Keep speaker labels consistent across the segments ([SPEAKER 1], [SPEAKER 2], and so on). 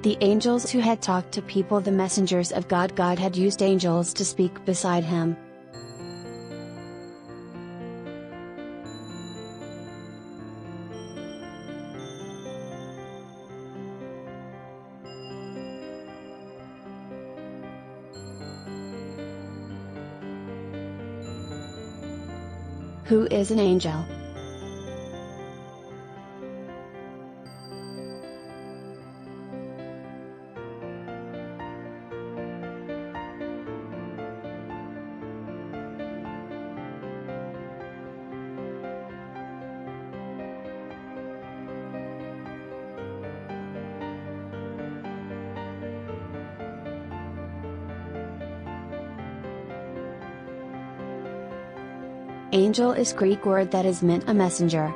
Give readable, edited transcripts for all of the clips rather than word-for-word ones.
[SPEAKER 1] The angels who had talked to people, the messengers of God. God had used angels to speak beside him. Who is an angel? Angel is Greek word that is meant a messenger.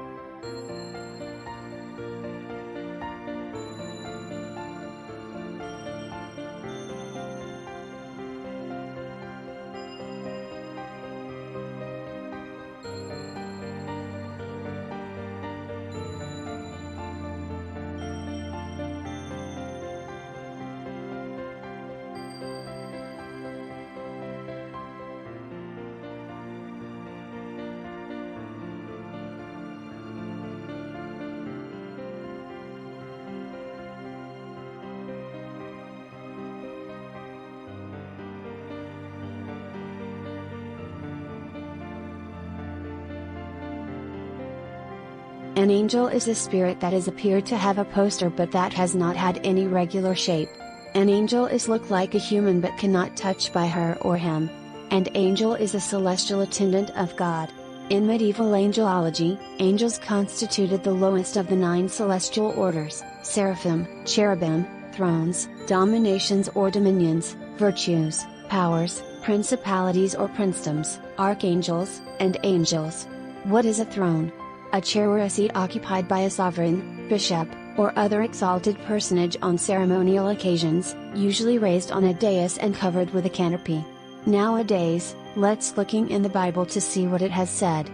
[SPEAKER 1] An angel is a spirit that has appeared to have a poster but that has not had any regular shape. An angel is look like a human but cannot touch by her or him. And angel is a celestial attendant of God. In medieval angelology, angels constituted the lowest of the 9 celestial orders: seraphim, cherubim, thrones, dominations or dominions, virtues, powers, principalities or princedoms, archangels, and angels. What is a throne? A chair or a seat occupied by a sovereign, bishop, or other exalted personage on ceremonial occasions, usually raised on a dais and covered with a canopy. Nowadays, let's looking in the Bible to see what it has said.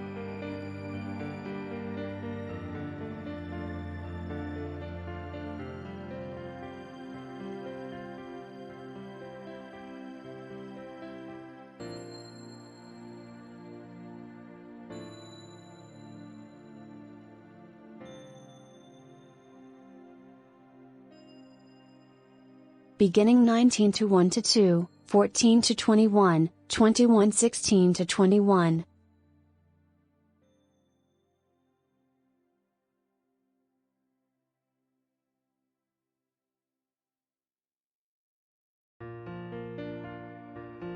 [SPEAKER 1] Beginning 19 to 1 to 2, 14 to 21, 21 16 to 21.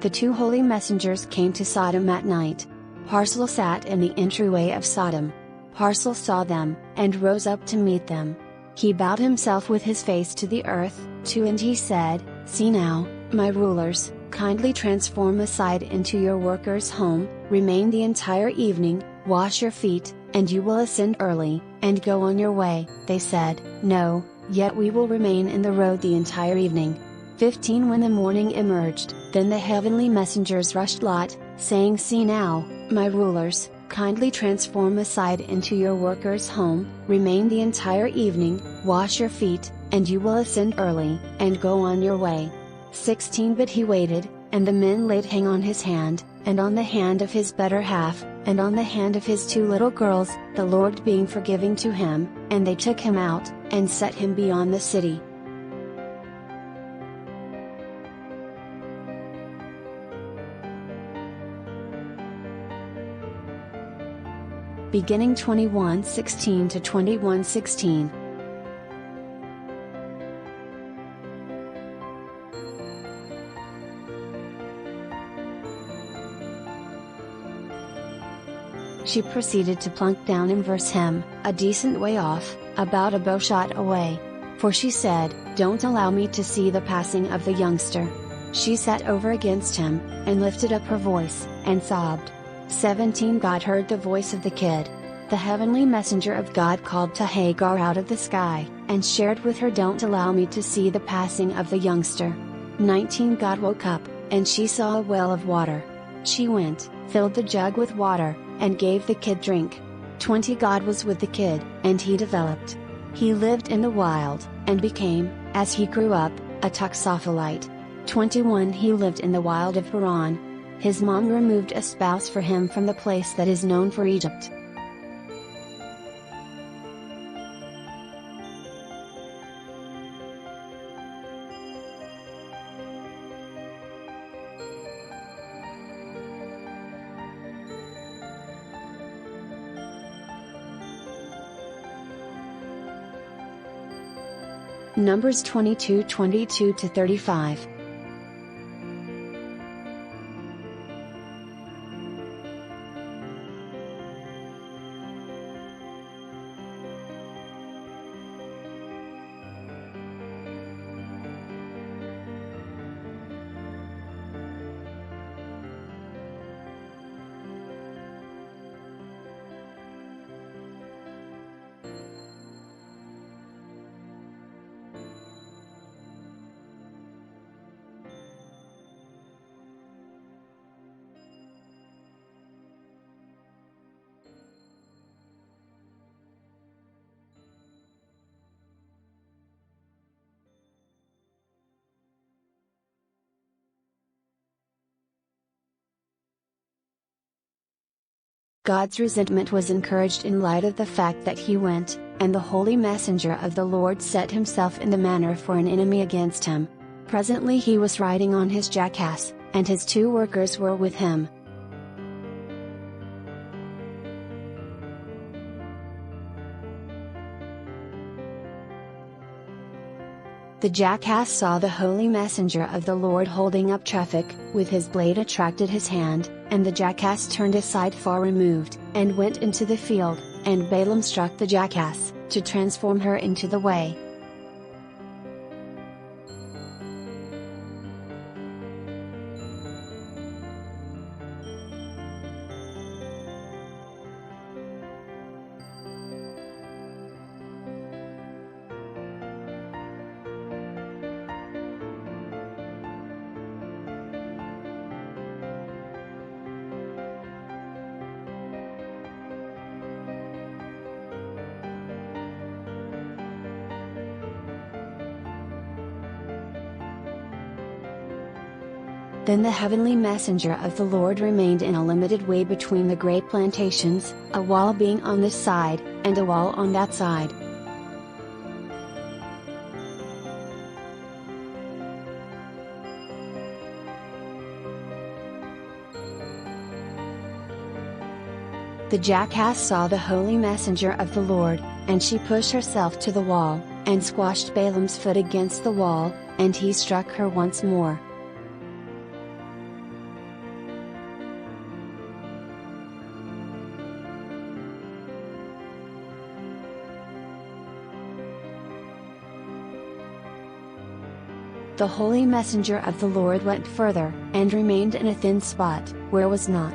[SPEAKER 1] The 2 holy messengers came to Sodom at night. Parsel sat in the entryway of Sodom. Parsel saw them, and rose up to meet them. He bowed himself with his face to the earth, and he said, "See now, my rulers, kindly transform aside into your workers' home, remain the entire evening, wash your feet, and you will ascend early, and go on your way." They said, "No, yet we will remain in the road the entire evening." 15 When the morning emerged, then the heavenly messengers rushed Lot, saying, "See now, my rulers, kindly transform aside into your workers' home, remain the entire evening, wash your feet, and you will ascend early, and go on your way." 16 But he waited, and the men laid hang on his hand, and on the hand of his better half, and on the hand of his 2 little girls, the Lord being forgiving to him, and they took him out, and set him beyond the city. Beginning 21 16 to 21 16. She proceeded to plunk down in verse him, a decent way off, about a bowshot away. For she said, "Don't allow me to see the passing of the youngster." She sat over against him, and lifted up her voice, and sobbed. 17 God heard the voice of the kid. The heavenly messenger of God called to Hagar out of the sky, and shared with her, "Don't allow me to see the passing of the youngster." 19 God woke up, and she saw a well of water. She went, filled the jug with water, and gave the kid drink. 20 God was with the kid, and he developed. He lived in the wild, and became, as he grew up, a Toxopholite. 21 He lived in the wild of Paran. His mom removed a spouse for him from the place that is known for Egypt. Numbers 22:22-35. God's resentment was encouraged in light of the fact that he went, and the holy messenger of the Lord set himself in the manner for an enemy against him. Presently he was riding on his jackass, and his 2 workers were with him. The jackass saw the holy messenger of the Lord holding up traffic, with his blade attracted his hand, and the jackass turned aside far removed, and went into the field, and Balaam struck the jackass, to transform her into the way. Then the heavenly messenger of the Lord remained in a limited way between the grape plantations, a wall being on this side, and a wall on that side. The jackass saw the holy messenger of the Lord, and she pushed herself to the wall, and squashed Balaam's foot against the wall, and he struck her once more. The holy messenger of the Lord went further, and remained in a thin spot, where was not.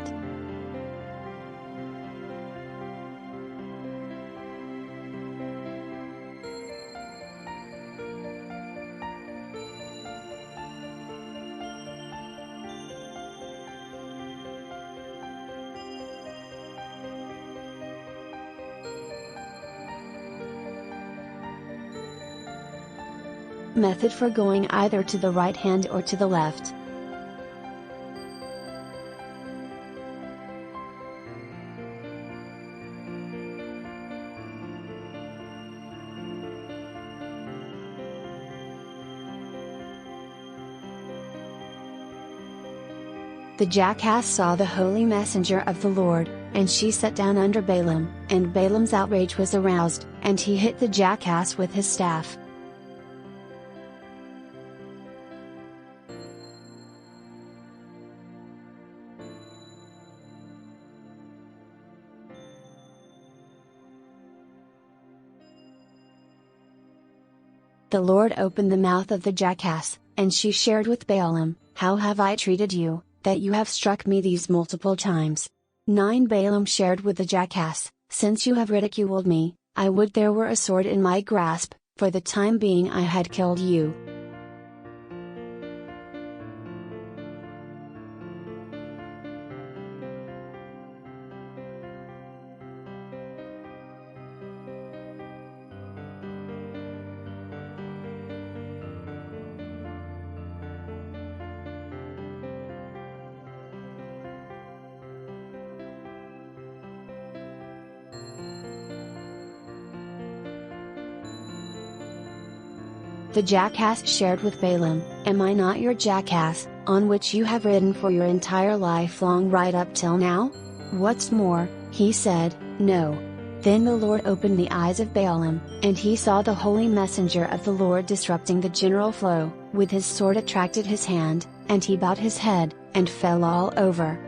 [SPEAKER 1] Method for going either to the right hand or to the left. The jackass saw the holy messenger of the Lord, and she sat down under Balaam, and Balaam's outrage was aroused, and he hit the jackass with his staff. The Lord opened the mouth of the jackass, and she shared with Balaam, "How have I treated you, that you have struck me these multiple times?" 9 Balaam shared with the jackass, "Since you have ridiculed me, I would there were a sword in my grasp, for the time being I had killed you." The jackass shared with Balaam, "Am I not your jackass, on which you have ridden for your entire life long right up till now? What's more," he said, "no." Then the Lord opened the eyes of Balaam, and he saw the holy messenger of the Lord disrupting the general flow, with his sword attracted his hand, and he bowed his head, and fell all over.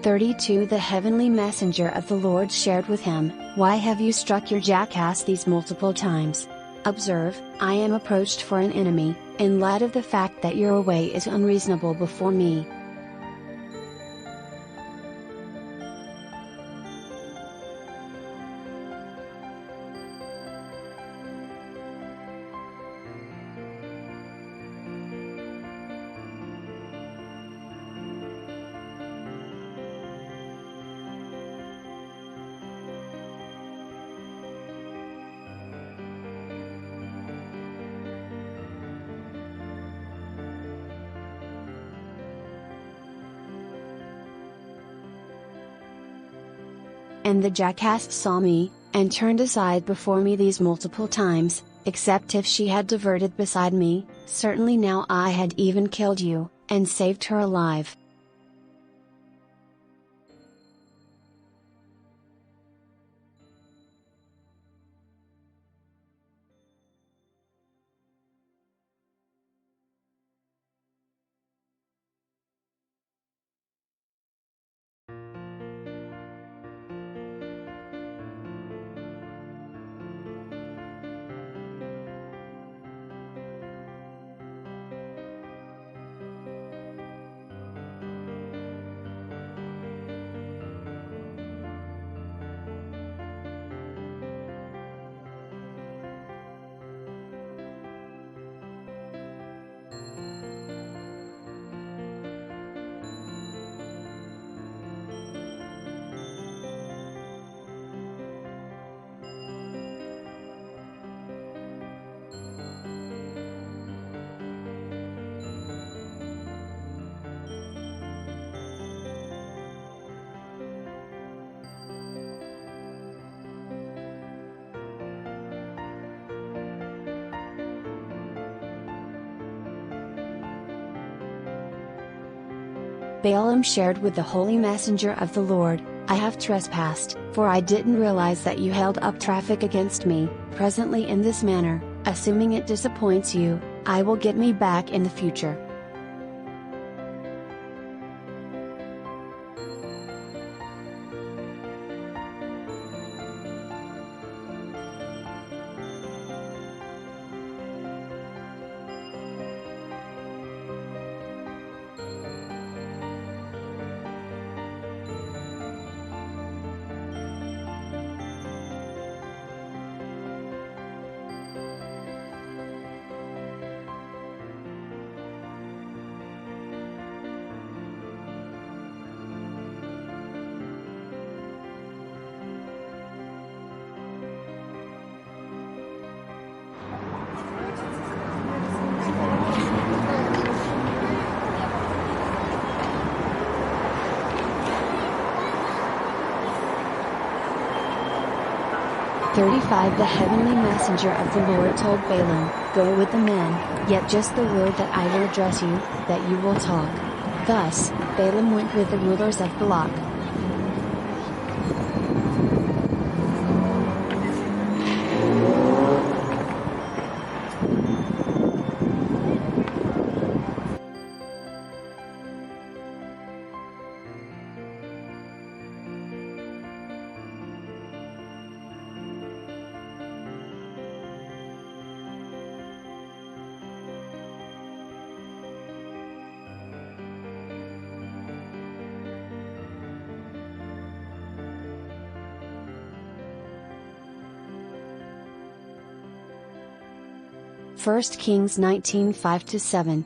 [SPEAKER 1] "32 The heavenly messenger of the Lord shared with him, Why have you struck your jackass these multiple times? Observe, I am approached for an enemy, in light of the fact that your way is unreasonable before me." And the jackass saw me, and turned aside before me these multiple times, except if she had diverted beside me, certainly now I had even killed you, and saved her alive. Balaam shared with the holy messenger of the Lord, "I have trespassed, for I didn't realize that you held up traffic against me. Presently in this manner, assuming it disappoints you, I will get me back in the future." 35 The heavenly messenger of the Lord told Balaam, "Go with the men, yet just the word that I will address you, that you will talk." Thus, Balaam went with the rulers of Balak. First Kings 19:5-7.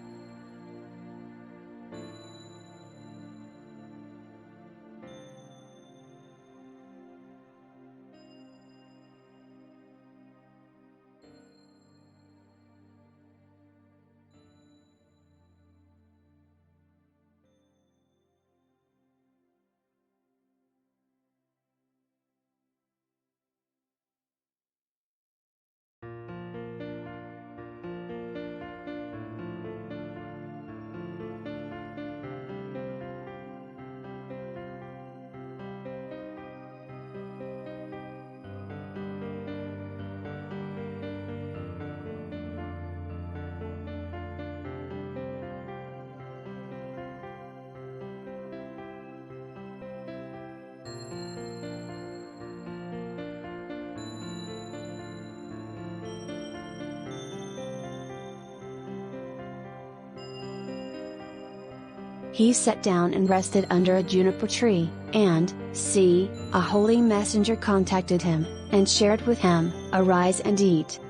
[SPEAKER 1] He sat down and rested under a juniper tree, and, see, a holy messenger contacted him, and shared with him, "Arise and eat."